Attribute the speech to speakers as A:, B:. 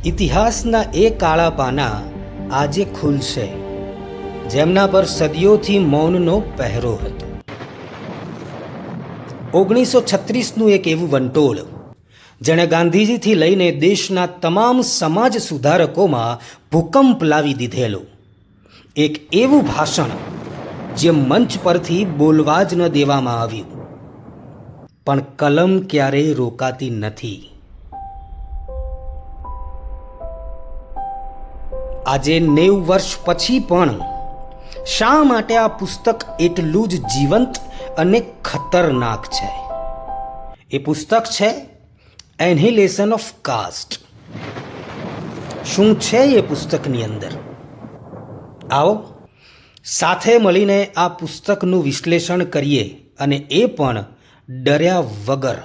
A: ઇતિહાસના એ કાળા પાના આજે ખુલશે, જેમના પર સદીઓથી મૌનનો પહેરો હતો. 1936નું એક એવું વંટોળ જેણે ગાંધીજીથી લઈને દેશના તમામ સમાજ સુધારકોમાં ભૂકંપ લાવી દીધેલો. એક એવું ભાષણ જે મંચ પરથી બોલવા જ ન દેવામાં આવ્યું. પણ કલમ ક્યારેય રોકાતી નથી. આજે 90 વર્ષ પછી પણ શા માટે આ પુસ્તક એટલું જ જીવંત અને ખતરનાક છે? એ પુસ્તક છે એનિહિલેશન ઓફ કાસ્ટ. શું છે એ પુસ્તકની અંદર? આવો સાથે મળીને આ પુસ્તકનું વિશ્લેષણ કરીએ, અને એ પણ ડર્યા વગર.